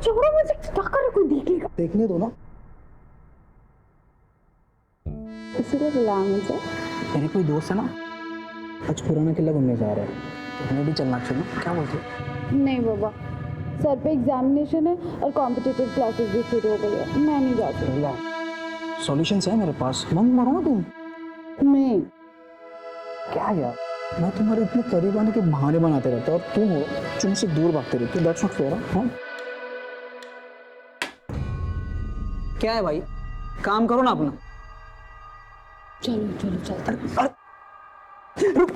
छोड़ो मुझे, क्या कर रहे, कोई देखेगा। देखने दो ना। इसीलिए बुलाया मुझे। मेरे कोई दोस्त है ना, आज पुराना किला घूमने जा रहा है, तो हमें भी चलना चाहिए, क्या बोलते हो? नहीं बाबा, सर पे एग्जामिनेशन है और कॉम्पिटिटिव क्लासेस भी शुरू हो गई है, मैं नहीं जा सकती। सॉल्यूशंस है मेरे पास, मंग मारो ना तुम। नहीं। क्या यार, मैं तुम्हारे इतने करीब आने के बहाने बनाते रहता और तुम हो तुम से दूर भागते रहते हो। That's not fair. हाँ क्या है भाई, काम करो ना अपना। चलो चलो चलते। रुक।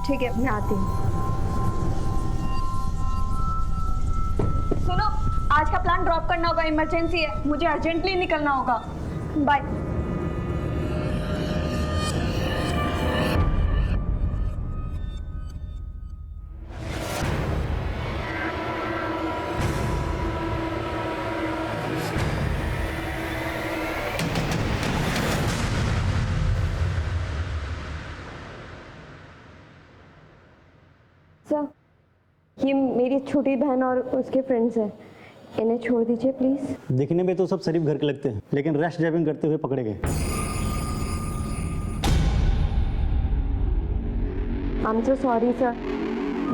ठीक है, मैं आती हूँ। सुनो, आज का प्लान ड्रॉप करना होगा, इमरजेंसी है, मुझे अर्जेंटली निकलना होगा। बाय। सर, ये मेरी छोटी बहन और उसके फ्रेंड्स हैं, इन्हें छोड़ दीजिए प्लीज। दिखने में तो सब शरीफ घर के लगते हैं, लेकिन रैश ड्राइविंग करते हुए पकड़े गए। I am so sorry sir,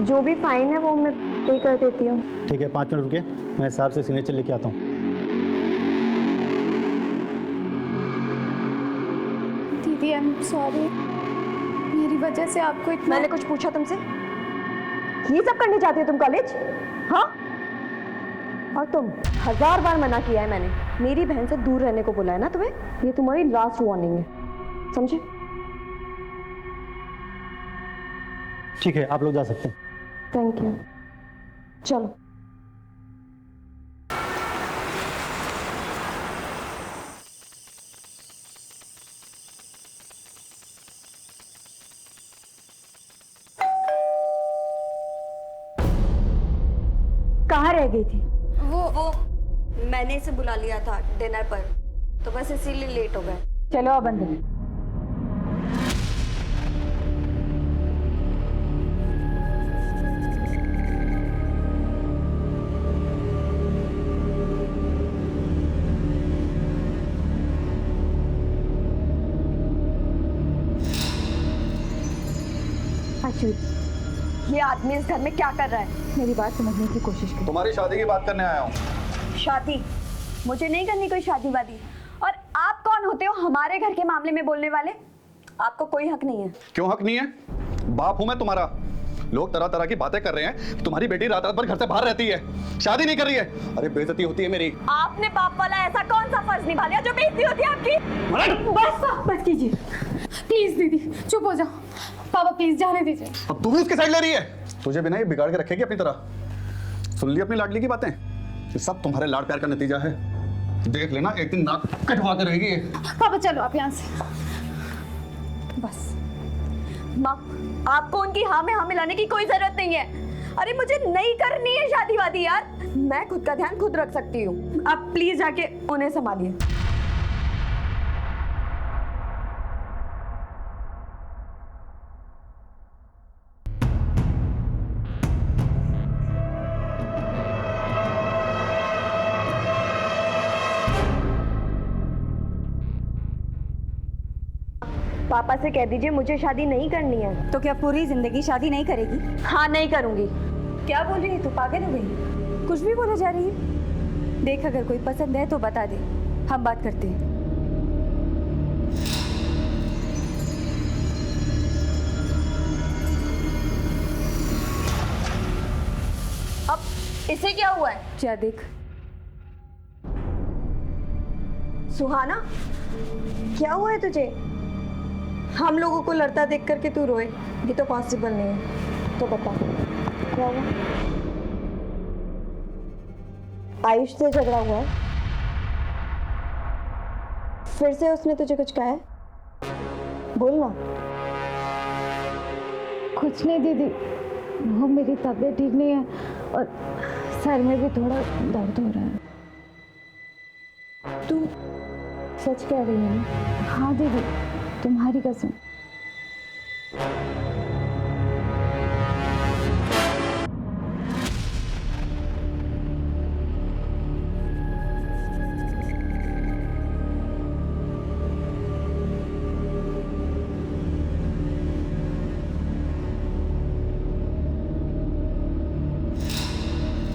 जो भी फाइन है वो मैं पे कर देती हूँ। ठीक है, 5 मिनट रुकिए, मैं साहब से सिग्नेचर लेके आता हूँ। दीदी आई एम सॉरी, मेरी वजह से आपको इतना। मैंने कुछ पूछा तुमसे? ये सब करने जाती हो तुम कॉलेज? हाँ, और तुम 1000 बार मना किया है मैंने, मेरी बहन से दूर रहने को बोला है ना तुम्हें। ये तुम्हारी लास्ट वार्निंग है, समझे? ठीक है, आप लोग जा सकते हैं। थैंक यू, चलो। कहाँ रह गई थी? वो मैंने इसे बुला लिया था डिनर पर, तो बस इसीलिए लेट हो गए। चलो अब अंदर। ये आदमी इस घर में क्या कर रहा है? मेरी बात समझने की कोशिश करो। तुम्हारी शादी की बात करने आया हूँ। शादी? मुझे नहीं करनी कोई शादी वादी। और आप कौन होते हो हमारे घर के मामले में बोलने वाले? आपको कोई हक नहीं है। क्यों हक नहीं है? बाप हूं मैं तुम्हारा। लोग तरह तरह की बातें कर रहे हैं, तुम्हारी बेटी रात रात भर घर से बाहर रहती है, शादी नहीं कर रही है। अरे बेइज्जती होती है मेरी। आपने बाप वाला ऐसा कौन सा फर्ज निभा लिया जो बेइज्जती होती है आपकी? बस कीजिए प्लीज दीदी, चुप हो जाओ। पापा प्लीज जाने दीजिए। अब तू भी उसकी साइड ले रही है? तुझे बिना ये बिगाड़ के रखेगी अपनी तरह। सुन ली अपनी लाडली की बातें? ये सब तुम्हारे लाड प्यार का नतीजा है। देख लेना, एक दिन नाक कटवा के रहेगी। पापा चलो आप यहाँ से, बस। माँ, आपको उनकी हाँ में हाँ मिलाने की कोई जरूरत नहीं है। अरे मुझे नहीं करनी है शादी वादी यार, मैं खुद का ध्यान खुद रख सकती हूँ। आप प्लीज जाके उन्हें संभालिए। पापा से कह दीजिए मुझे शादी नहीं करनी है। तो क्या पूरी जिंदगी शादी नहीं करेगी? हाँ, नहीं करूंगी। क्या बोल रही है तू, पागल हो गई? कुछ भी बोला जा रही है। देख, अगर कोई पसंद है तो बता दे, हम बात करते हैं। अब इसे क्या हुआ है? जा देख। सुहाना, क्या हुआ है तुझे? हम लोगों को लड़ता देख करके तू रोए, ये तो पॉसिबल नहीं है। तो बता क्या हुआ? आयुष से झगड़ा हुआ है? फिर से उसने तुझे कुछ कहा है? बोल ना। कुछ नहीं दीदी, वो मेरी तबीयत ठीक नहीं है और सर में भी थोड़ा दर्द हो रहा है। तू सच कह रही है ना? हाँ दीदी, तुम्हारी कसम।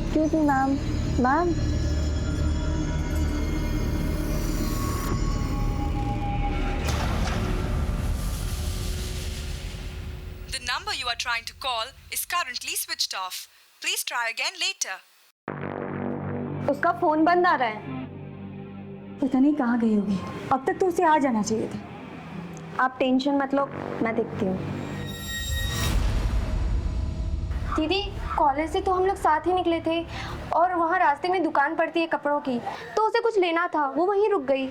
Excuse me, ma'am. Ma'am, The number you are trying to call is currently switched off. Please try again later. उसका फोन बंद आ रहा है। पता नहीं कहाँ गई होगी, अब तक तो उसे आ जाना चाहिए था। आप टेंशन मत लो, मैं देखती हूँ। दीदी, कॉलेज से तो हम लोग साथ ही निकले थे और वहाँ रास्ते में दुकान पड़ती है कपड़ों की, तो उसे कुछ लेना था, वो वहीं रुक गई।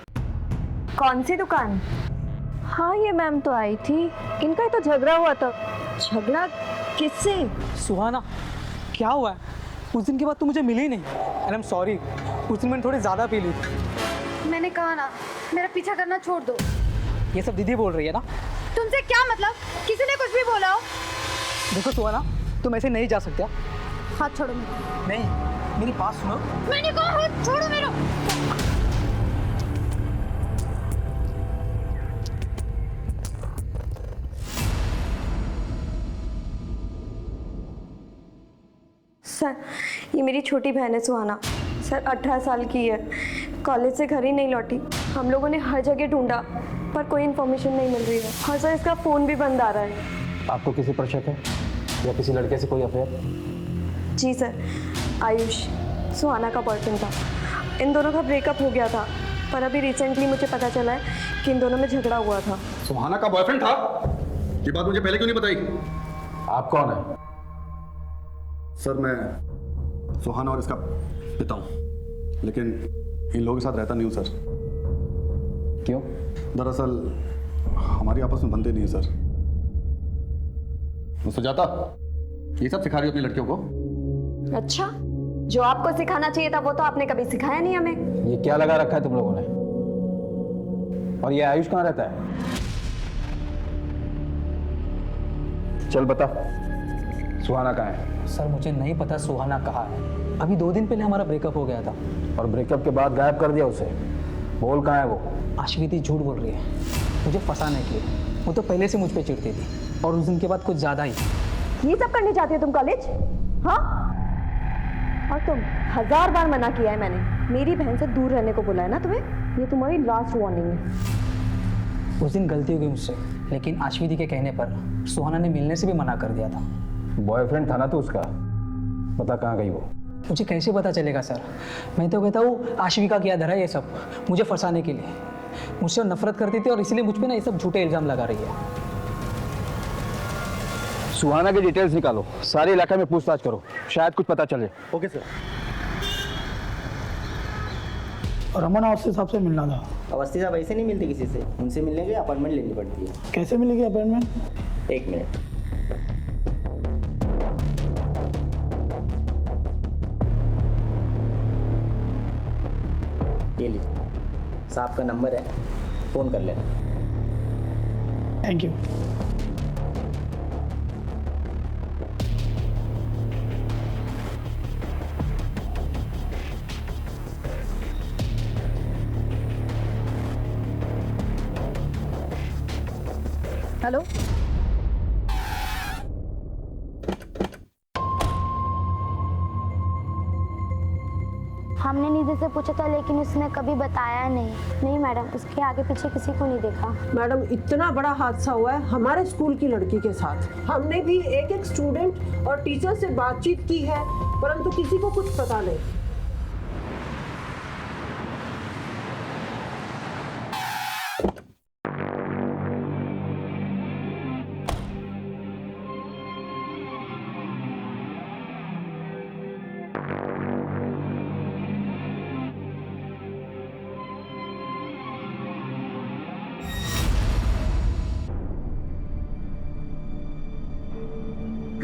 कौन सी दुकान? हाँ, ये मैम तो आई थी, इनका ही तो झगड़ा हुआ था। झगड़ा किससे? सुहाना, क्या हुआ है? उस दिन के बाद तू मुझे मिली नहीं। एंड आई एम सॉरी, उस दिन मैंने थोड़ी ज़्यादा पी ली थी। मैंने कहा ना, मेरा पीछा करना छोड़ दो। ये सब दीदी बोल रही है ना? तुमसे क्या मतलब? किसी ने कुछ भी बोला हो? देखो सुहाना, तुम ऐसे नहीं जा सकते। हाथ छोड़ो मेरा। नहीं, मेरी बात सुनो। मैंने कहा हाथ छोड़ो मेरा। सर, ये मेरी छोटी बहन है सुहाना। सर 18 साल की है, कॉलेज से घर ही नहीं लौटी। हम लोगों ने हर जगह ढूंढा पर कोई इन्फॉर्मेशन नहीं मिल रही है। हाँ सर, इसका फ़ोन भी बंद आ रहा है। आपको किसी पर शक है या किसी लड़के से कोई अफेयर? जी सर, आयुष सुहाना का बॉयफ्रेंड था। इन दोनों का ब्रेकअप हो गया था, पर अभी रिसेंटली मुझे पता चला है कि इन दोनों में झगड़ा हुआ था। सुहाना का बॉयफ्रेंड था? ये बात मुझे पहले क्यों नहीं बताई? आप कौन है? सर, मैं सुहाना और इसका पिता हूँ, लेकिन इन लोगों के साथ रहता नहीं हूँ सर। क्यों? दरअसल हमारी आपस में बनते नहीं है सर। सुजाता, ये सब सिखा रही हो अपनी लड़कियों को? अच्छा, जो आपको सिखाना चाहिए था वो तो आपने कभी सिखाया नहीं हमें। ये क्या लगा रखा है तुम लोगों ने? और ये आयुष कहाँ रहता है? चल बता, सुहाना कहाँ है? सर मुझे नहीं पता सुहाना कहाँ है। अभी 2 दिन पहले हमारा ब्रेकअप हो गया था। और ब्रेकअप के बाद गायब कर दिया उसे। बोल कहाँ है वो? आश्विति झूठ बोल रही है मुझे फंसाने के लिए। वो तो पहले से मुझ पे चिढ़ती थी और उस दिन के बाद कुछ ज़्यादा ही। ये सब करने जाती हो तुम कॉलेज? हाँ, और तुम 1000 बार मना किया है मैंने। मेरी बहन से दूर रहने को बोला है ना तुम्हें। ये तुम्हारी लास्ट वार्निंग है। उस दिन गलती हो गई मुझसे, लेकिन आश्विति के कहने पर सुहाना ने मिलने से भी मना कर दिया था। बॉयफ्रेंड था ना तो उसका? बता कहाँ गई वो? मुझे कैसे पता चलेगा सर? मैं तो कहता हूँ आश्विका किया धरा ये सब मुझे फंसाने के लिए। मुझसे नफरत करती थी और इसलिए मुझ पे ना ये सब झूठे इल्जाम लगा रही है। सुहाना की डिटेल्स निकालो, सारे इलाके में पूछताछ करो, शायद कुछ पता चले। Okay sir. रमन अवस्थी साहब से मिलना था। अवस्थी साहब ऐसे नहीं मिलते किसी से, उनसे मिलने के लिए अपॉइंटमेंट लेनी पड़ती है। कैसे मिलेगी अपॉइंटमेंट? 1 मिनट। ये लीजिए, साहब का नंबर है, फ़ोन कर लेना। Thank you. हेलो, हमने निधि से पूछा था लेकिन उसने कभी बताया नहीं मैडम, उसके आगे पीछे किसी को नहीं देखा। मैडम, इतना बड़ा हादसा हुआ है हमारे स्कूल की लड़की के साथ। हमने भी एक स्टूडेंट और टीचर से बातचीत की है, परंतु किसी को कुछ पता नहीं।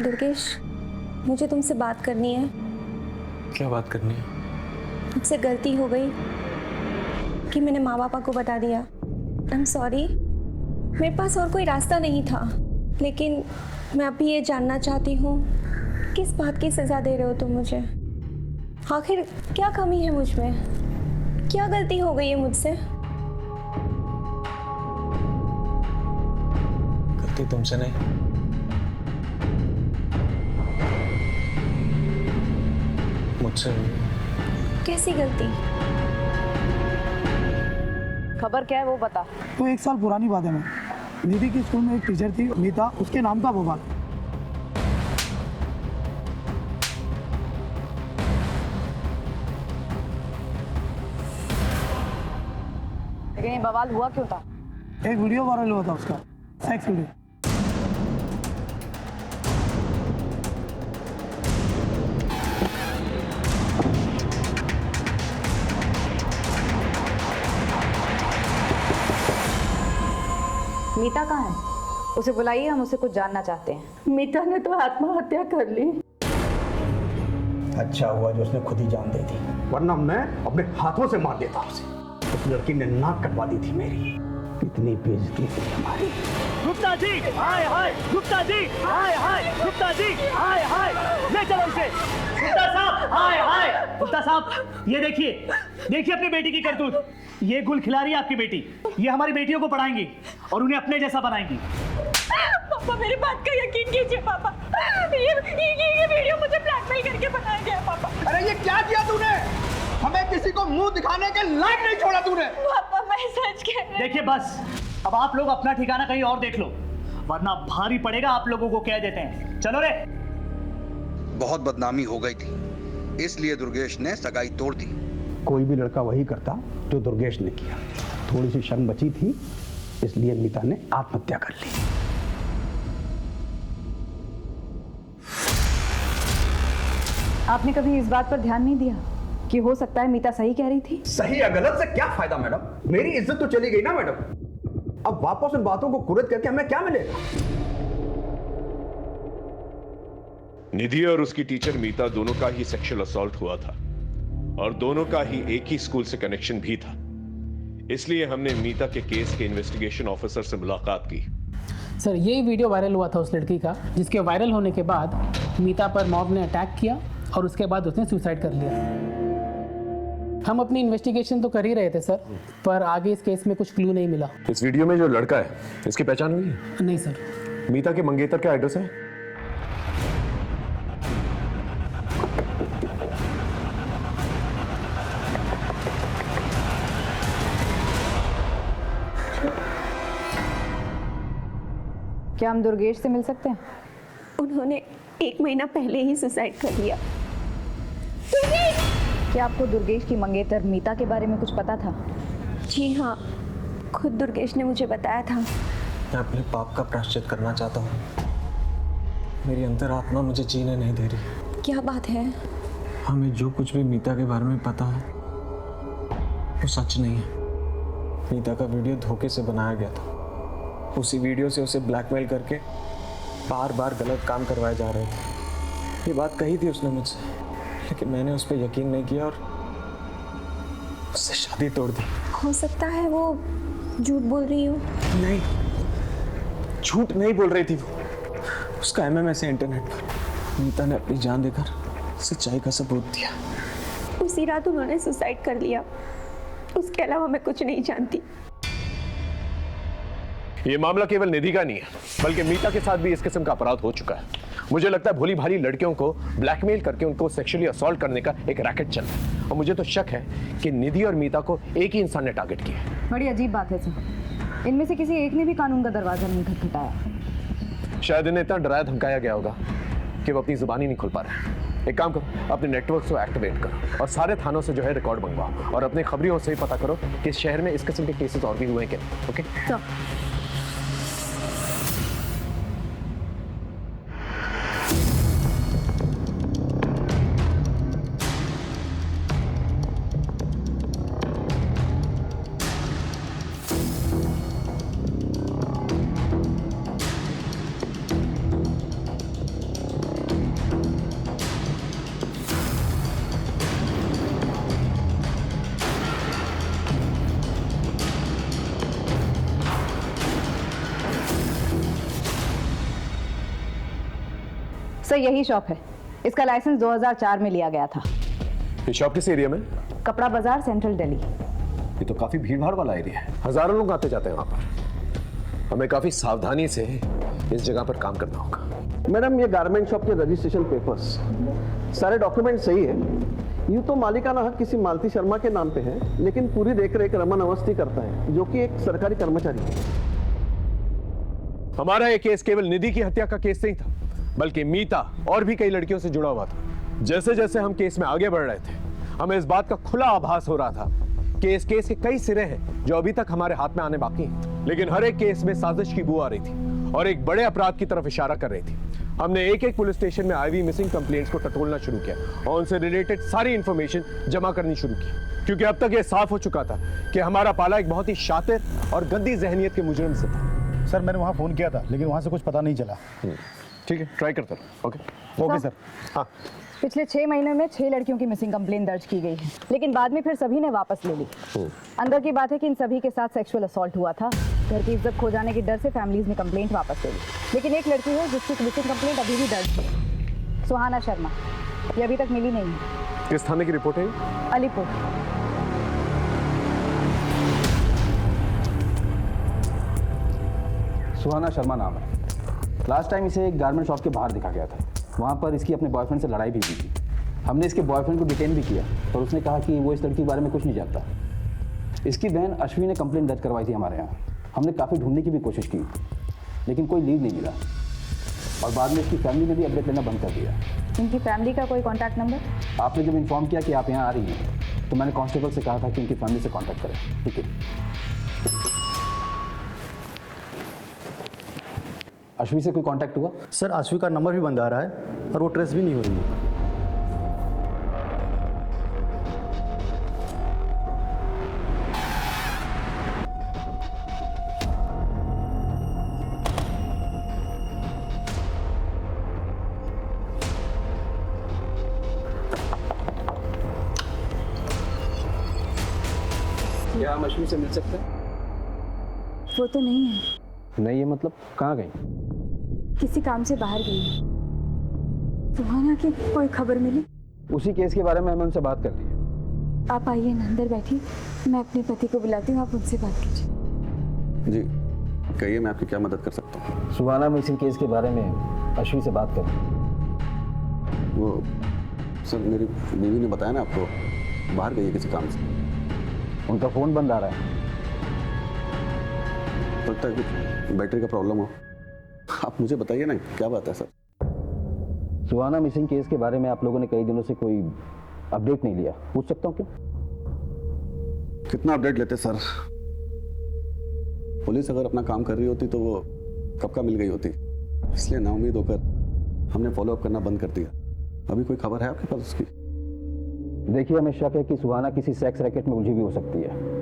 दुर्गेश, मुझे तुमसे बात करनी है। क्या बात करनी है? मुझसे गलती हो गई कि मैंने माँ पापा को बता दिया। I am sorry. मेरे पास और कोई रास्ता नहीं था, लेकिन मैं अभी ये जानना चाहती हूँ किस बात की सज़ा दे रहे हो तुम मुझे? आखिर क्या कमी है मुझ में? क्या गलती हो गई है मुझसे? गलती तुमसे नहीं, मुझसे हुई है। कैसी गलती? खबर क्या है वो बता। तो 1 साल पुरानी बात है। मैं निधि की स्कूल में एक टीचर थी मीता, उसके नाम था बवाल। लेकिन ये बवाल हुआ क्यों था? एक वीडियो वायरल हुआ था उसका, सेक्स वीडियो। मीता कहाँ है? उसे बुलाइए, हम उससे कुछ जानना चाहते हैं। मीता ने तो आत्महत्या कर ली। अच्छा हुआ जो उसने खुद ही जान दे दी, वरना मैं अपने हाथों से मार देता उसे। उस लड़की ने नाक कटवा दी थी मेरी। कितनी बेइज्जती थी हमारी। गुप्ता जी, हाय हाय, गुप्ता जी, हाय हाय, गुप्ता जी, हाय हाय, ले चलो इसे। गुप्ता साहब, हाय हाय, गुप्ता साहब, ये देखिए, देखिए अपनी बेटी की करतूत। ये गुल खिला रही है आपकी बेटी। ये हमारी बेटियों को पढ़ाएंगी और उन्हें अपने जैसा बनाएंगी। पापा मेरी बात का यकीन कीजिए पापा। ये वीडियो मुझे ब्लैकमेल करके बनाया गया है पापा। अरे ये क्या किया तूने? हमें किसी को मुंह दिखाने के लायक नहीं छोड़ा तूने। पापा मैं सच कह रही हूँ। देखिए बस, अब आप लोग अपना ठिकाना कहीं और देख लो, वरना भारी पड़ेगा आप लोगों को। कह देते हैं, चलो रे। बहुत बदनामी हो गई थी, इसलिए दुर्गेश ने सगाई तोड़ दी। कोई भी लड़का वही करता जो दुर्गेश ने किया। थोड़ी सी शर्म बची थी, इसलिए मीता ने आत्महत्या कर ली। आपने कभी इस बात पर ध्यान नहीं दिया कि हो सकता है मीता सही कह रही थी? सही या गलत से क्या फायदा मैडम? मेरी इज्जत तो चली गई ना मैडम। अब वापस उन बातों को कुरेद करके हमें क्या मिलेगा? निधि और उसकी टीचर मीता दोनों का ही सेक्सुअल असॉल्ट हुआ था और दोनों का ही एक ही स्कूल से कनेक्शन भी था। इसलिए हमने मीता के केस के इन्वेस्टिगेशन ऑफिसर से मुलाकात की। सर, यही वीडियो वायरल हुआ था उस लड़की का, जिसके वायरल होने के बाद मीता पर मॉब ने अटैक किया और उसके बाद उसने सुसाइड कर लिया। हम अपनी इन्वेस्टिगेशन तो कर ही रहे थे सर, पर आगे इस केस में कुछ क्लू नहीं मिला। इस वीडियो में जो लड़का है, इसकी पहचान हुई है? नहीं सर। मीता के मंगेतर का एड्रेस है? क्या हम दुर्गेश से मिल सकते हैं? उन्होंने 1 महीना पहले ही सुसाइड कर लिया। क्या आपको दुर्गेश की मंगेतर मीता के बारे में कुछ पता था? जी हाँ, खुद दुर्गेश ने मुझे बताया था। मैं अपने पाप का प्रायश्चित करना चाहता हूँ। मेरी अंतरात्मा मुझे जीने नहीं दे रही। क्या बात है? हमें जो कुछ भी मीता के बारे में पता है वो सच नहीं है। मीता का वीडियो धोखे से बनाया गया था। उसी वीडियो से उसे ब्लैकमेल करके बार बार गलत काम करवाए जा रहे थे। ये बात कही थी उसने मुझसे, लेकिन मैंने उस पर यकीन नहीं किया और उससे शादी तोड़ दी। हो सकता है वो झूठ बोल रही हो। नहीं, झूठ नहीं बोल रही थी वो। उसका MMS है इंटरनेट पर। मीता ने अपनी जान देकर सच्चाई का सबूत दिया। उसी रात उन्होंने सुसाइड कर लिया। उसके अलावा मैं कुछ नहीं जानती। ये मामला केवल निधि का नहीं है, बल्कि मीता के साथ भी इस किस्म का अपराध हो चुका है। मुझे लगता है भोली भाली लड़कियों को ब्लैकमेल करके उनको सेक्सुअली असॉल्ट करने का एक रैकेट चल रहा है। और मुझे तो शक है कि निधि और मीता को एक ही इंसान ने टारगेट किया है। बड़ी अजीब बात है सर, इनमें से किसी एक ने भी कानून का दरवाजा नहीं खटखटाया। शायद इन्हें इतना डराया धमकाया गया होगा कि वो अपनी जुबान ही नहीं खोल पा रहे। एक काम करो, अपने नेटवर्क को एक्टिवेट करो और सारे थानों से जो है रिकॉर्ड मंगवाओ और अपने खबरियों से ही पता करो कि इस शहर में इस किस्म के केसेस और भी हुए हैं क्या। ओके सर यही शॉप है, इसका लाइसेंस 2004 में लिया गया था। ये शॉप किस एरिया में? कपड़ा बाजार, सेंट्रल दिल्ली। ये तो काफी भीड़ भाड़ वाला एरिया है, हजारों लोग आते जाते हैं वहां पर। हमें काफी सावधानी से इस जगह पर काम करना होगा। मैडम ये गारमेंट शॉप के रजिस्ट्रेशन पेपर्स सारे डॉक्यूमेंट सही है। यूँ तो मालिकाना हक किसी मालती शर्मा के नाम पे है, लेकिन पूरी देखरेख रमन अवस्थी करता है, जो कि एक सरकारी कर्मचारी है। हमारा ये केस केवल निधि की हत्या का केस नहीं था, बल्कि मीता और भी कई लड़कियों से जुड़ा हुआ था। जैसे जैसे हम केस में आगे बढ़ रहे थे, हमें इस बात का खुला आभास हो रहा था कि इस केस के कई सिरे हैं जो अभी तक हमारे हाथ में आने बाकी हैं। लेकिन हर एक केस में साजिश की बू आ रही थी और एक बड़े अपराध की तरफ इशारा कर रही थी। हमने एक एक पुलिस स्टेशन में आईवी मिसिंग कंप्लेंट्स को टटोलना शुरू किया और उनसे रिलेटेड सारी इंफॉर्मेशन जमा करनी शुरू की, क्योंकि अब तक यह साफ हो चुका था कि हमारा पाला एक बहुत ही शातिर और गंदी जहनियत के मुजरिम से था। सर मैंने वहाँ फोन किया था, लेकिन वहाँ से कुछ पता नहीं चला। ठीक है, ट्राई करता रहो। Okay sir. हाँ, पिछले 6 महीने में 6 लड़कियों की मिसिंग कंप्लेंट दर्ज की गई है, लेकिन बाद में फिर सभी ने वापस ले ली। अंदर की बात है कि इन सभी के साथ सेक्सुअल असॉल्ट हुआ था। घर की इज्जत खो जाने के डर से फैमिलीज ने कंप्लेंट वापस ले ली, लेकिन एक लड़की है जिसकी मिसिंग कंप्लेंट अभी भी दर्ज है, सुहाना शर्मा। ये अभी तक मिली नहीं है। किस थाने की रिपोर्ट है? अलीपुर। सुहाना शर्मा नाम है। लास्ट टाइम इसे एक गारमेंट शॉप के बाहर दिखा गया था। वहाँ पर इसकी अपने बॉयफ्रेंड से लड़ाई भी हुई थी। हमने इसके बॉयफ्रेंड को डिटेन भी किया, पर उसने कहा कि वो इस लड़की के बारे में कुछ नहीं जानता। इसकी बहन अश्विनी ने कंप्लेंट दर्ज करवाई थी हमारे यहाँ। हमने काफ़ी ढूंढने की भी कोशिश की, लेकिन कोई लीड नहीं मिला और बाद में इसकी फैमिली ने भी अपडेट लेना बंद कर दिया। इनकी फैमिली का कोई कॉन्टैक्ट नंबर? आपने जब इन्फॉर्म किया कि आप यहाँ आ रही हैं, तो मैंने कांस्टेबल से कहा था कि इनकी फैमिली से कॉन्टैक्ट करें। ठीक है। अश्वी से कोई कांटेक्ट हुआ? सर अश्वी का नंबर भी बंद आ रहा है और वो ट्रेस भी नहीं हो रही है। क्या हम अश्वी से मिल सकते हैं? वो तो नहीं है। नहीं है मतलब कहाँ गई? किसी काम से बाहर गई। सुहाना की कोई खबर मिली? उसी केस के बारे में हमें उनसे बात कर ली है। आप आइए ना, अंदर बैठिए, मैं अपने पति को बुलाती हूँ, आप उनसे बात कीजिए। जी कहिए, मैं आपकी क्या मदद कर सकता हूँ? सुहाना मिसिंग केस के बारे में अश्वी से बात करें। वो सर मेरी बीवी ने बताया ना आपको, बाहर गई है किसी काम से। उनका फ़ोन बंद आ रहा है। लगता है कि बैटरी का प्रॉब्लम हो। आप मुझे बताइए ना क्या बात है सर? सुहाना मिसिंग केस के बारे में आप लोगों ने कई दिनों से कोई अपडेट नहीं लिया, पूछ सकता हूँ क्यों? कितना अपडेट लेते सर? पुलिस अगर अपना काम कर रही होती तो वो कब का मिल गई होती, इसलिए नाउम्मीद होकर हमने फॉलोअप करना बंद कर दिया। अभी कोई खबर है आपके पास उसकी? देखिए, हमें शक है कि सुहाना किसी सेक्स रैकेट में उलझी भी हो सकती है,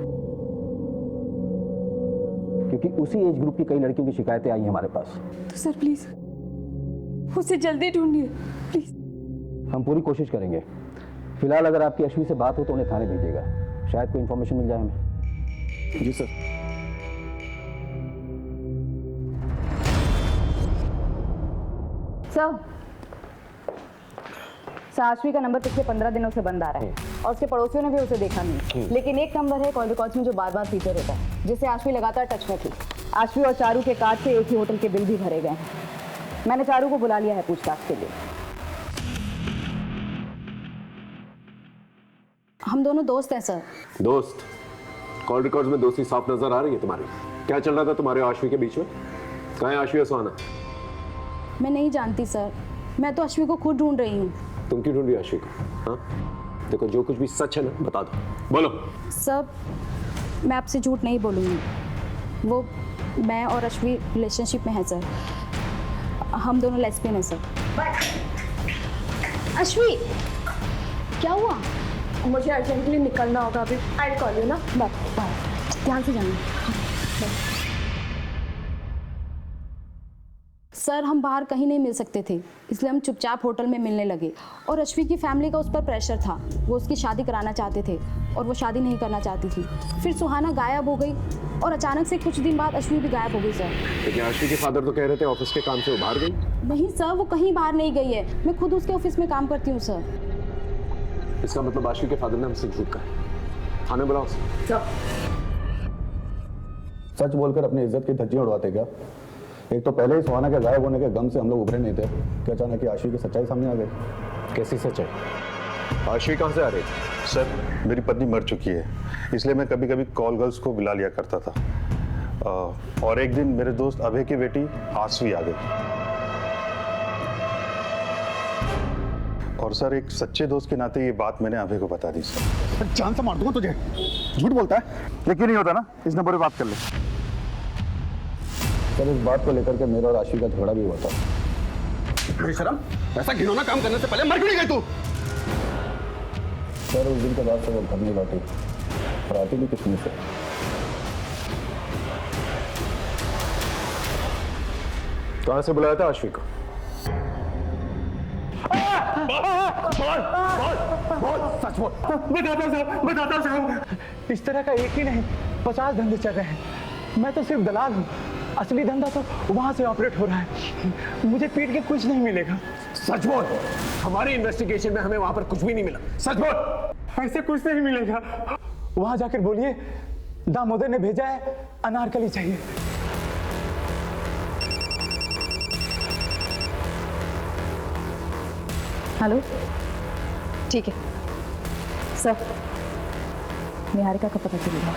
क्योंकि उसी एज ग्रुप की कई लड़कियों की शिकायतें आई हैं हमारे पास। तो सर प्लीज उसे जल्दी ढूंढिए प्लीज। हम पूरी कोशिश करेंगे। फिलहाल अगर आपकी अश्वी से बात हो तो उन्हें थाने भेजिएगा, शायद कोई इन्फॉर्मेशन मिल जाए हमें। जी सर। अश्वी का नंबर पिछले 15 दिनों से बंद आ रहा है और उसके पड़ोसियों ने भी उसे देखा नहीं, लेकिन एक नंबर है कॉल रिकॉर्ड्स में जो बार बार फीचर होता है, जिससे अश्वी लगातार टच में थी। अश्वी और चारू के कार्ड से एक ही होटल के बिल भी भरे गए हैं। मैंने चारू को बुला लिया है पूछताछ के लिए। हम दोनों दोस्त हैं सर। दोस्त? कॉल रिकॉर्ड्स में दोस्ती साफ नजर आ रही है तुम्हारी। क्या चल रहा था तुम्हारे और अश्वी के बीच में? कहाँ है अश्वी और सुहाना? मैं नहीं जानती सर, मैं तो अश्वी को खुद ढूंढ रही हूँ। तुम क्यों ढूंढ रही हो अश्वी को? हाँ देखो, जो कुछ भी सच है ना बता दो, बोलो। सर मैं आपसे झूठ नहीं बोलूँगी, वो मैं और अश्वी रिलेशनशिप में है सर। हम दोनों लेस्बियन हैं सर। अश्वी क्या हुआ? मुझे अर्जेंटली निकलना होगा अभी। आई कॉल यू ना। बाय। ध्यान से जाना। सर हम बाहर कहीं नहीं मिल सकते थे, इसलिए हम चुपचाप होटल में मिलने लगे और अश्वी की फैमिली का उस पर प्रेशर था। वो उसकी शादी कराना चाहते थे और वो शादी नहीं करना चाहती थी। फिर सुहाना गायब हो गई और अचानक से कुछ दिन बाद अश्वी भी गायब हो गई सर। लेकिन अश्वी के फादर तो कह रहे थे ऑफिस के काम से वो बाहर गई। नहीं सर, वो कहीं बाहर नहीं गई है, मैं खुद उसके ऑफिस में काम करती हूँ सर। इसका मतलब आशवी के फादर ने हमसे झूठ कहा। थाने बुलाओ उसे। सच बोलकर अपनी इज्जत की धज्जियां उड़वाते क्या? एक तो पहले ही सुहाना के गायब होने के गम से हम लोग उभरे नहीं थे कि अचानक आशवी की सच्चाई सामने आ गई। कैसी सच्चाई? आशवी कहाँ से आ रही? सर, मेरी पत्नी मर चुकी है, इसलिए मैं कभी कभी कॉल गर्ल्स को बुला लिया करता था। और एक दिन मेरे दोस्त अभय की बेटी आशवी आ गई। और सर, एक सच्चे दोस्त के नाते ये बात मैंने अभय को बता दी। सर, जान से मार दूंगा तुझे। झूठ बोलता है? यकीन नहीं होता ना? इस नंबर पे बात कर ले। सर, इस बात को लेकर के मेरा और आशवी का झगड़ा भी हुआ था। बेशरम, ऐसा घिनौना काम करने से पहले मर क्यों नहीं गई तू? सर, उस दिन के बाद से वो घर नहीं लौटी और आती भी किसने से। कहां से बुलाया था आशवी को? सच बोल। बताता साहब, इस तरह का एक ही नहीं 50 धंधे चल रहे हैं। मैं तो सिर्फ दलाल हूँ, असली धंधा तो वहां से ऑपरेट हो रहा है। मुझे पीट के कुछ नहीं मिलेगा। सच बोल। हमारी इन्वेस्टिगेशन में हमें वहां पर कुछ भी नहीं मिला। सच बोल। ऐसे कुछ नहीं मिलेगा। वहां जाकर बोलिए दामोदर ने भेजा है, अनारकली चाहिए। हेलो, ठीक है सर, निहारिका का पता चलेगा।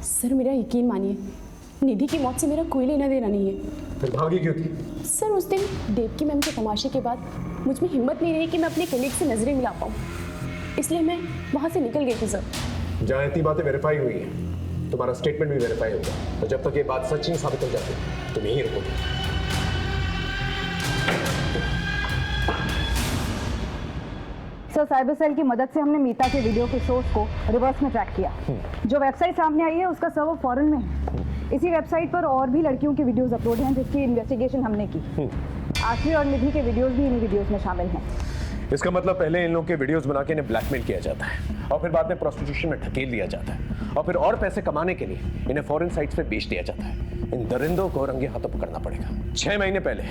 सर मेरा यकीन मानिए, निधि की मौत से मेरा कोई लेना देना नहीं है। फिर भागी क्यों थी? सर उस दिन देवकी मैम के तमाशे के बाद मुझ में हिम्मत नहीं रही कि मैं अपने कलीग से नजरें मिला पाऊँ, इसलिए मैं वहाँ से निकल गई थी सर। जहाँ इतनी बातें वेरीफाई हुई हैं, तुम्हारा स्टेटमेंट भी वेरीफाई होगा। तो जब तक ये बात सच नहीं साबित हो जाती, तुम यहीं रहोगे। सर, साइबर सेल की मदद से हमने मीता के वीडियो के सोर्स को रिवर्स में ट्रैक किया। जो वेबसाइट सामने आई है उसका सर्वर फॉरेन में है। इसी वेबसाइट पर और भी लड़कियों की वीडियोस अपलोड हैं जिसकी इन्वेस्टिगेशन हमने की। आशवी और निधि के वीडियोस भी इन वीडियोस में शामिल हैं। इसका मतलब पहले इन लोगों के वीडियोस बना के इन्हें ब्लैकमेल किया जाता है और फिर बाद में प्रोस्टिट्यूशन में ढकेल दिया जाता है और फिर और पैसे कमाने के लिए इन्हें फॉरेन साइट्स पे बेच दिया जाता है। इन दरिंदों को रंगे हाथों पकड़ना पड़ेगा। 6 महीने पहले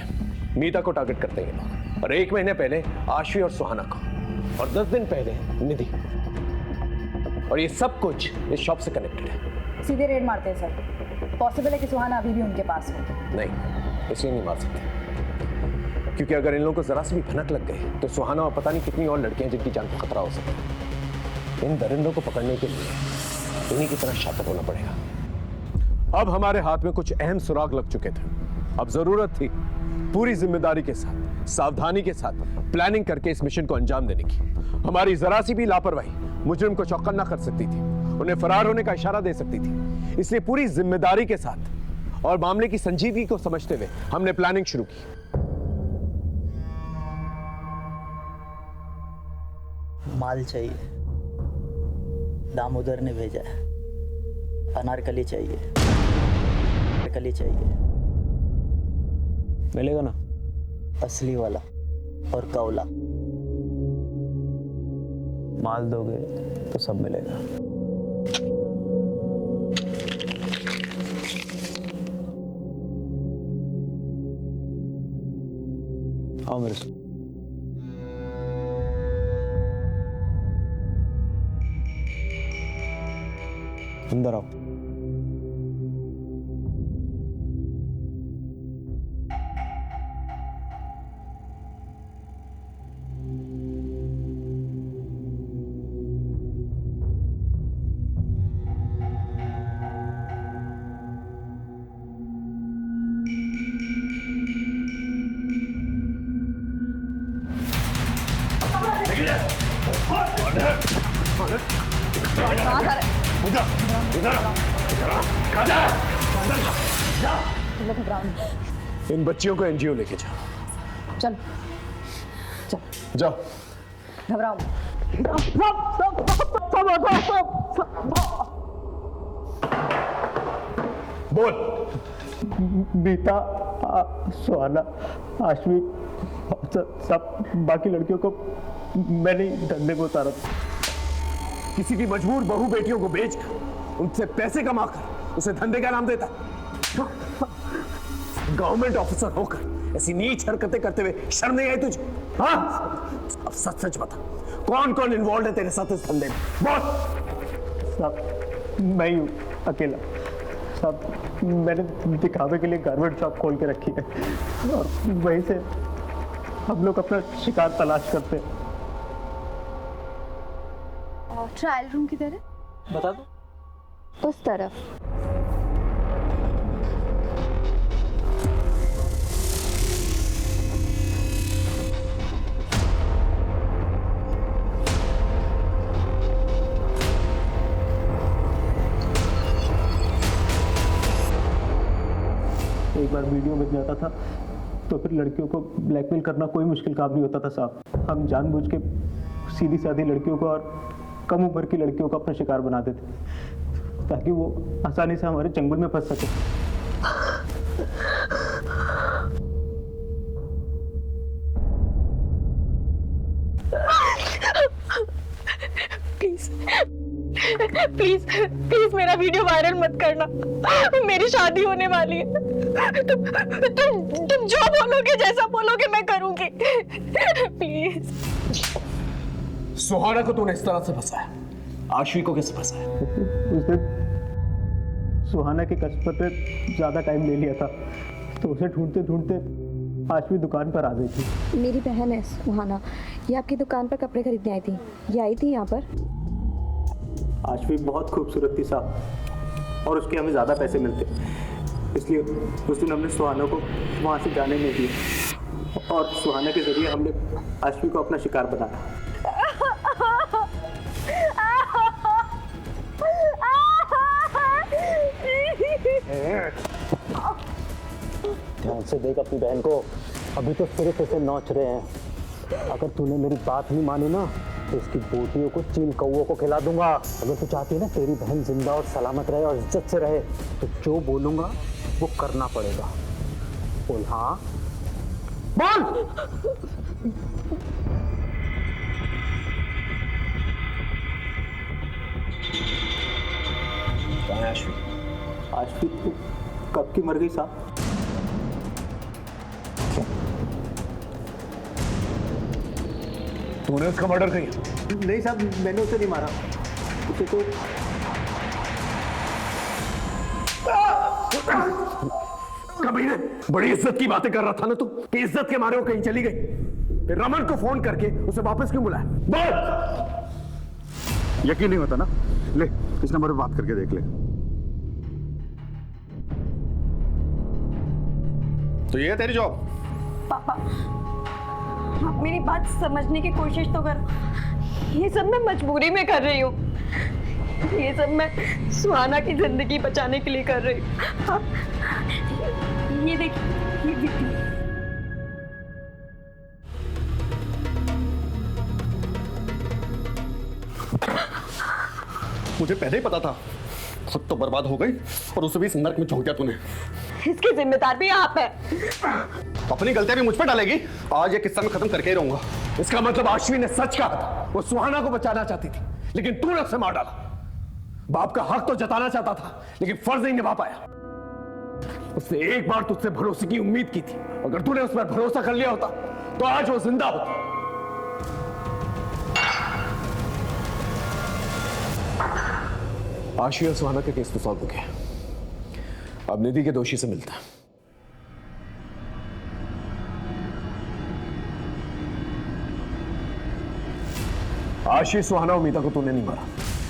मीता को टारगेट करते हैं ये लोग, और 1 महीने पहले आशवी और सुहाना को, और 10 दिन पहले निधि। और ये सब कुछ इस शॉप से कनेक्टेड है। सीधे रेड मारते हैं सर। पॉसिबल है कि सुहाना अभी भी उनके पास हो। नहीं, इसलिए नहीं मार सकते, क्योंकि अगर इन लोगों को जरा सी भी भनक लग गई तो सुहाना और पता नहीं कितनी और लड़कियां जिनकी जान को खतरा हो सकता है। इन दरिंदों को पकड़ने के लिए इन्हीं की तरह शातिर होना पड़ेगा। अब हमारे हाथ में कुछ अहम सुराग लग चुके थे। अब जरूरत थी पूरी जिम्मेदारी के साथ, सावधानी के साथ प्लानिंग करके इस मिशन को अंजाम देने की। हमारी जरा सी भी लापरवाही मुजरिम को चौकन्ना कर सकती थी, उन्हें फरार होने का इशारा दे सकती थी। इसलिए पूरी जिम्मेदारी के साथ और मामले की संजीदगी को समझते हुए हमने प्लानिंग शुरू की। माल चाहिए, दामोदर ने भेजा है। अनारकली चाहिए, अनारकली चाहिए। मिलेगा ना? असली वाला और कौला। माल दोगे तो सब मिलेगा। आओ मेरे साथ। अंदर आओ। इन बच्चियों को एनजीओ लेके जाओ। चल चल जाओ। घबराओ। बोल। मीता, सुहाना, आशवी, सब बाकी लड़कियों को मैंने धंधे में उतारा था। किसी की मजबूर बहू बेटियों को बेचकर उनसे पैसे कमाकर उसे धंधे का नाम देता है। गवर्नमेंट ऑफिसर होकर ऐसी नीच हरकतें करते हुए शर्म नहीं आई तुझे? हाँ, अब सच सच बता, कौन कौन इन्वॉल्व है तेरे साथ इस धंधे में? बोल। साहब मैं ही हूँ अकेला। साहब मैंने दिखावे के लिए गारमेंट शॉप खोल के रखी है और वहीं से हम लोग अपना शिकार तलाश करते हैं। ट्रायल रूम किधर है? बता दो। उस तरफ। एक बार वीडियो बन जाता था तो फिर लड़कियों को ब्लैकमेल करना कोई मुश्किल काम नहीं होता था साहब। हम जानबूझ के सीधी सादी लड़कियों को और कम उम्र की लड़कियों को अपना शिकार बनाते थे ताकि वो आसानी से हमारे चंगुल में फंस सके। प्लीज प्लीज प्लीज मेरा वीडियो वायरल मत करना। मेरी शादी होने वाली है। तुम जो बोलोगे, जैसा बोलोगे मैं करूंगी। प्लीज। सुहाना को तूने इस तरह से फंसाया, आशवी को कैसे फंसाया? उस दिन सुहाना के कस्टमर पे ज्यादा टाइम ले लिया था तो उसे ढूंढते ढूंढते आशवी दुकान पर आ गई थी। मेरी बहन है सुहाना, ये आपकी दुकान पर कपड़े खरीदने आई थी। ये आई थी यहाँ पर। आशवी बहुत खूबसूरत थी साहब और उसके हमें ज़्यादा पैसे मिलते, इसलिए उस दिन हमने सुहाना को वहाँ से जाने नहीं दिया और सुहाना के जरिए हमने आशवी को अपना शिकार बनाया। ध्यान से देख अपनी बहन को, अभी तो सिर्फ इसे नोच रहे हैं। अगर तूने मेरी बात नहीं मानी ना तो इसकी बोटियों को चील कौओं को खिला दूंगा। अगर तू चाहती है ना तेरी बहन जिंदा और सलामत रहे और इज्जत से रहे तो जो बोलूंगा वो करना पड़ेगा। बोल हाँ बोल। कहाँ है आशवी? आशवी तो कब की मर गई साहब। तूने उसका मर्डर किया? नहीं साहब, मैंने उसे नहीं मारा। उसे तो कमीने, बड़ी इज्जत की बातें कर रहा था ना तू कि इज्जत के मारे वो कहीं चली गई। फिर रमन को फोन करके उसे वापस क्यों बुलाया? बोल। यकीन नहीं होता ना? ले इस नंबर पे बात करके देख ले। तो ये है तेरी जॉब? पापा आप मेरी बात समझने की कोशिश तो करो। ये सब मैं मजबूरी में कर रही हूँ। ये सब मैं सुहाना की जिंदगी बचाने के लिए कर रही हूँ। ये देखिए, ये देखिए। मुझे पहले ही पता था, खुद तो बर्बाद हो गई और उसे भी इस नर्क में झोंक दिया तूने। इसके जिम्मेदार भी आप हैं। अपनी गलतियां भी मुझ पर डालेगी? आज ये किस्सा मैं खत्म करके ही रहूंगा। इसका मतलब आशवी ने सच कहा था, वो सुहाना को बचाना चाहती थी लेकिन तूने उसे मार डाला। बाप का हक तो जताना चाहता था लेकिन फर्ज नहीं निभा पाया। उसने एक बार तुझसे भरोसे की उम्मीद की थी, अगर तूने उस पर भरोसा कर लिया होता तो आज वो जिंदा होता। आशवी और सुहाना का केस तो सॉल्व हो गया, अब निधि के दोषी से मिलता है। आशीष सुहाना और मीता को तूने नहीं मारा,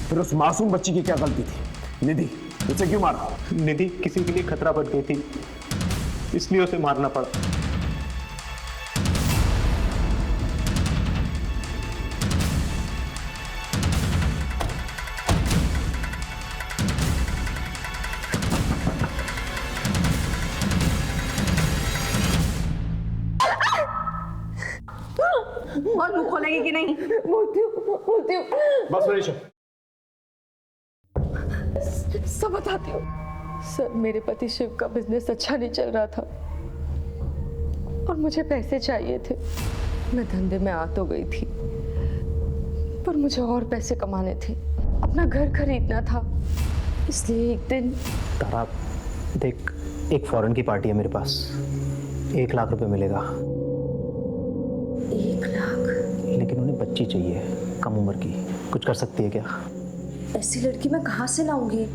फिर उस मासूम बच्ची की क्या गलती थी? निधि, उसे क्यों मारा? निधि किसी के लिए खतरा बन गई थी, इसलिए उसे मारना पड़ा। और मुंह खोलेगी कि नहीं? बोलती हूँ। बस मनीषा, सब बताती हूँ। सर, मेरे पति शिव का बिजनेस अच्छा नहीं चल रहा था और मुझे पैसे चाहिए थे। मैं धंधे में आ तो गई थी पर मुझे और पैसे कमाने थे। अपना घर खरीदना था, इसलिए एक दिन। तारा देख, एक फॉरेन की पार्टी है मेरे पास, 1 लाख रुपए मिलेगा। 1 लाख? लेकिन उन्हें बच्ची चाहिए, कम उम्र की। कुछ कर सकती है क्या? ऐसी लड़की मैं कहाँ से लाऊंगी?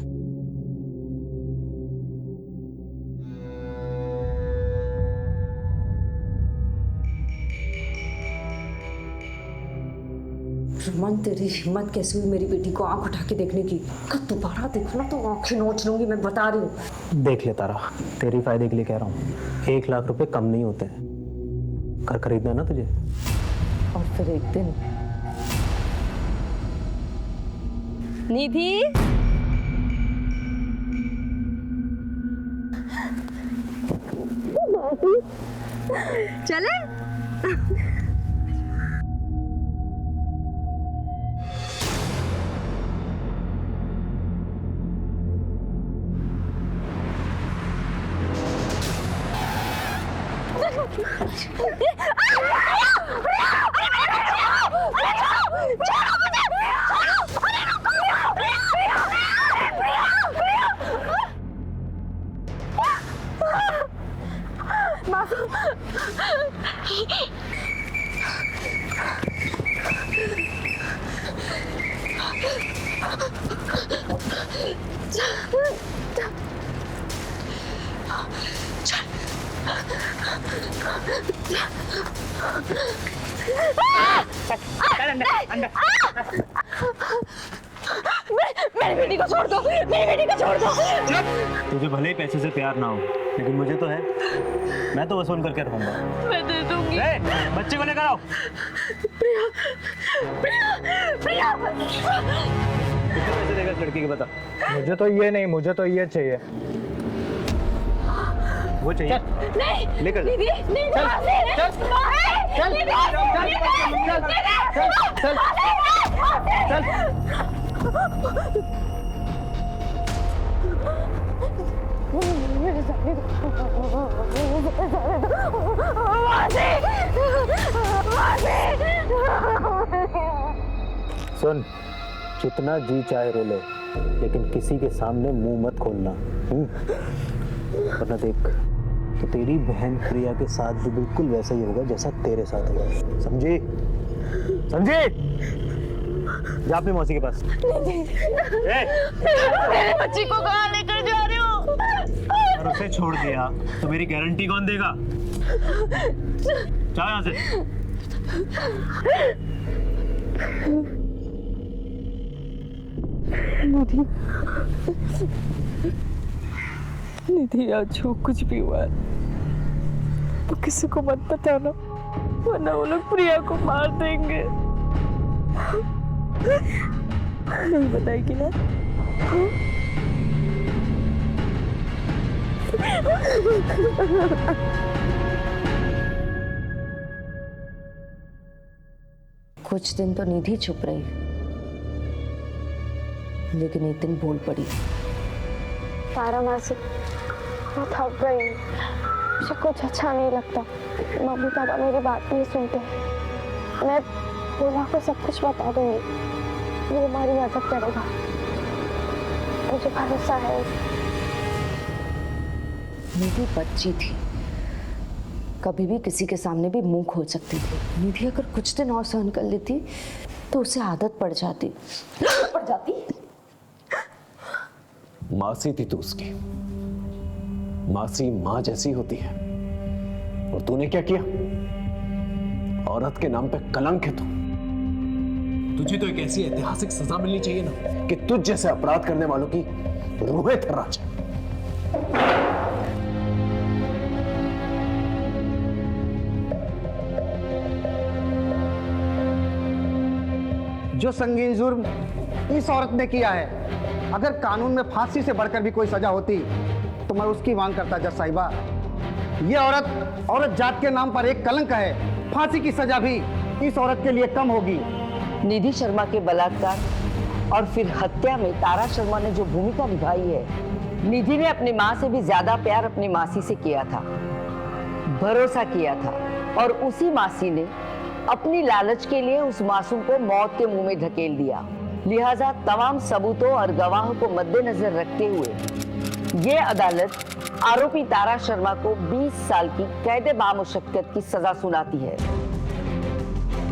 रमन, तेरी हिम्मत कैसे हुई मेरी बेटी को आंख उठा के देखने की? कब दोबारा देखना तो आंखें नोच लूंगी, मैं बता रही हूँ। देख ले तारा, तेरी फायदे के लिए कह रहा हूँ, 1 लाख रुपए कम नहीं होते हैं। घर खरीदना है ना तुझे? और फिर एक दिन निधि, चले? मेरी बेटी को छोड़ दो, मेरी बेटी को छोड़ दो। तुझे भले ही पैसे से प्यार ना हो, लेकिन मुझे तो है। मैं तो वसूल करके रहूंगा। मैं दे दूंगी। बच्चे को लेकर आओ। प्रिया, प्रिया, प्रिया। कितने पैसे देगा इस लड़की के बता? मुझे तो ये नहीं, मुझे तो ये चाहिए। वो चाहिए? नहीं, लेकर दीदी, नहीं, चल, चल, चल, चल, चल, सुन, जितना जी चाहे रो ले, लेकिन किसी के सामने मुंह मत खोलना। वरना देख, तो तेरी बहन प्रिया के साथ भी बिल्कुल वैसा ही होगा जैसा तेरे साथ हुआ। समझी? समझी? जा अपनी मौसी के पास। मेरे बच्ची को कहाँ लेकर जा रहे हो? और उसे छोड़ दिया तो मेरी गारंटी कौन देगा? जाओ यहाँ से। निधि, आज जो कुछ भी हुआ है वो किसी को मत बताना, वरना वो लोग प्रिया को मार देंगे। नहीं बताएगी ना? कुछ दिन तो निधि चुप रही, लेकिन एक दिन बोल पड़ी। तारा मासी, मैं थक गई हूँ, मुझे कुछ अच्छा नहीं लगता। मम्मी पापा मेरी बात नहीं सुनते। मैं बोला को सब कुछ बता दूंगी, वो हमारी मदद करेगा, मुझे भरोसा है। निधि बच्ची थी, कभी भी किसी के सामने भी मुंह खोल सकती थी। निधि अगर कुछ दिन और सहन कर लेती तो उसे आदत पड़ जाती। मासी थी तू उसकी, मासी माँ जैसी होती है, और तूने क्या किया? औरत के नाम पे कलंक है तू। तुझे तो एक ऐसी ऐतिहासिक सजा मिलनी चाहिए ना कि तुझ जैसे अपराध करने वालों की रूहें थर्रा जाए। जो संगीन जुर्म इस औरत ने किया है, अगर कानून में फांसी से बढ़कर भी कोई सजा होती तो मैं उसकी मांग करता जज साहिबा। ये औरत जात के नाम पर एक कलंक है। फांसी की सजा भी इस औरत के लिए कम होगी। निधि शर्मा के बलात्कार और फिर हत्या में तारा शर्मा ने जो भूमिका निभाई है, निधि ने अपनी माँ से भी ज्यादा प्यार अपनी मासी से किया था, भरोसा किया था, और उसी मासी ने अपनी लालच के लिए उस मासूम को मौत के मुंह में धकेल दिया। लिहाजा तमाम सबूतों और गवाहों को मद्देनजर रखते हुए ये अदालत आरोपी तारा शर्मा को 20 साल की कैद बामुशक्कत की सजा सुनाती है।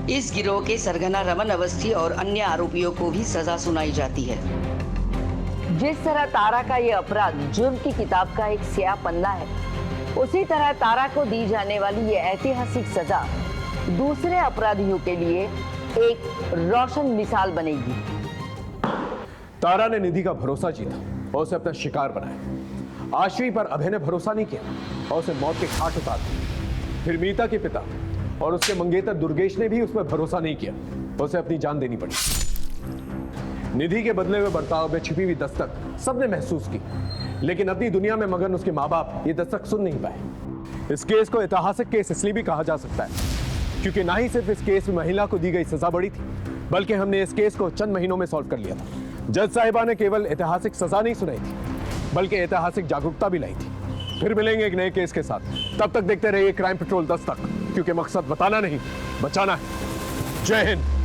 इस गिरोह के सरगना रमन अवस्थी और अन्य आरोपियों को भी सजा सुनाई जाती है। जिस तरह तारा का ये अपराध जुर्म की किताब का एक स्याह पन्ना है, उसी तरह तारा को दी जाने वाली ये ऐतिहासिक सजा दूसरे अपराधियों के लिए एक रोशन मिसाल बनेगी। तारा ने निधि का भरोसा जीता और उसे अपना शिकार बनाया। आश्वी पर अभय ने भरोसा नहीं किया और उसे मौत के घाट उतार दिया। फिर मीता के पिता और उसके मंगेतर दुर्गेश ने भी उस पर भरोसा नहीं किया, उसे अपनी जान देनी पड़ी। निधि के बदले हुए बर्ताव में छिपी हुई दस्तक सबने महसूस की, लेकिन अपनी दुनिया में मगन उसके माँ बाप ये दस्तक सुन नहीं पाए। इस केस को ऐतिहासिक केस इसलिए भी कहा जा सकता है क्योंकि ना ही सिर्फ इस केस में महिला को दी गई सजा बड़ी थी, बल्कि हमने इस केस को चंद महीनों में सॉल्व कर लिया था। जज साहिबा ने केवल ऐतिहासिक सजा नहीं सुनाई थी, बल्कि ऐतिहासिक जागरूकता भी लाई थी। फिर मिलेंगे एक नए केस के साथ, तब तक देखते रहिए क्राइम पेट्रोल दस्तक, क्योंकि मकसद बताना नहीं, बचाना है। जय हिंद।